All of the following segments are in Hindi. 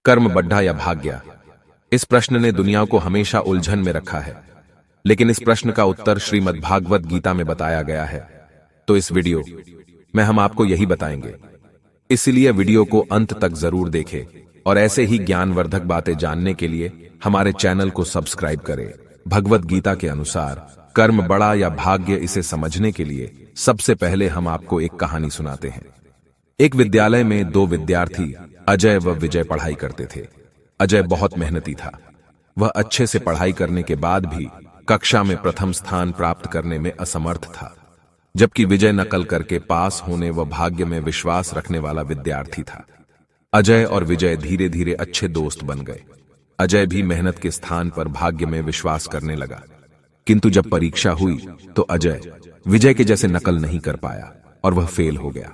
कर्म बढ़ा या भाग्य? इस प्रश्न ने दुनिया को हमेशा उलझन में रखा है, लेकिन इस प्रश्न का उत्तर श्रीमद् भागवत गीता में बताया गया है। तो इस वीडियो में हम आपको यही बताएंगे, इसलिए वीडियो को अंत तक जरूर देखें और ऐसे ही ज्ञानवर्धक बातें जानने के लिए हमारे चैनल को सब्सक्राइब करें। भगवत गीता के अनुसार कर्म बड़ा या भाग्य, इसे समझने के लिए सबसे पहले हम आपको एक कहानी सुनाते हैं। एक विद्यालय में दो विद्यार्थी अजय व विजय पढ़ाई करते थे। अजय बहुत मेहनती था। वह अच्छे से पढ़ाई करने के बाद भी कक्षा में प्रथम स्थान प्राप्त करने में असमर्थ था, जबकि विजय नकल करके पास होने व भाग्य में विश्वास रखने वाला विद्यार्थी था। अजय और विजय धीरे धीरे अच्छे दोस्त बन गए। अजय भी मेहनत के स्थान पर भाग्य में विश्वास करने लगा, किंतु जब परीक्षा हुई तो अजय विजय के जैसे नकल नहीं कर पाया और वह फेल हो गया।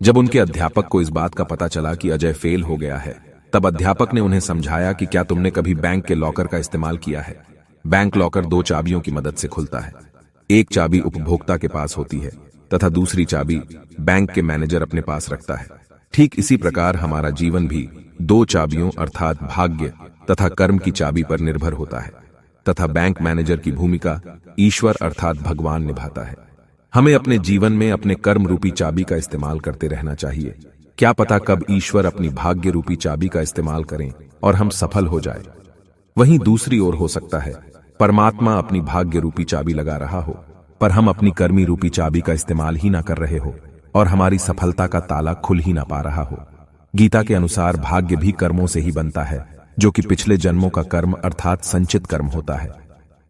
जब उनके अध्यापक को इस बात का पता चला कि अजय फेल हो गया है, तब अध्यापक ने उन्हें समझाया कि क्या तुमने कभी बैंक के लॉकर का इस्तेमाल किया है? बैंक लॉकर दो चाबियों की मदद से खुलता है। एक चाबी उपभोक्ता के पास होती है तथा दूसरी चाबी बैंक के मैनेजर अपने पास रखता है। ठीक इसी प्रकार हमारा जीवन भी दो चाबियों अर्थात भाग्य तथा कर्म की चाबी पर निर्भर होता है, तथा बैंक मैनेजर की भूमिका ईश्वर अर्थात भगवान निभाता है। हमें अपने जीवन में अपने कर्म रूपी चाबी का इस्तेमाल करते रहना चाहिए। क्या पता कब ईश्वर अपनी भाग्य रूपी चाबी का इस्तेमाल करें और हम सफल हो जाए। वहीं दूसरी ओर हो सकता है परमात्मा अपनी भाग्य रूपी चाबी लगा रहा हो, पर हम अपनी कर्मी रूपी चाबी का इस्तेमाल ही ना कर रहे हो और हमारी सफलता का ताला खुल ही ना पा रहा हो। गीता के अनुसार भाग्य भी कर्मों से ही बनता है, जो कि पिछले जन्मों का कर्म अर्थात संचित कर्म होता है।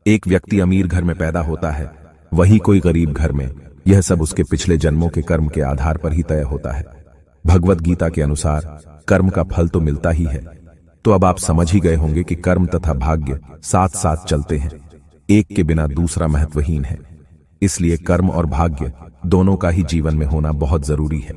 एक व्यक्ति अमीर घर में पैदा होता है, वही कोई गरीब घर में। यह सब उसके पिछले जन्मों के कर्म के आधार पर ही तय होता है। भगवत गीता के अनुसार कर्म का फल तो मिलता ही है। तो अब आप समझ ही गए होंगे कि कर्म तथा भाग्य साथ साथ चलते हैं, एक के बिना दूसरा महत्वहीन है। इसलिए कर्म और भाग्य दोनों का ही जीवन में होना बहुत जरूरी है।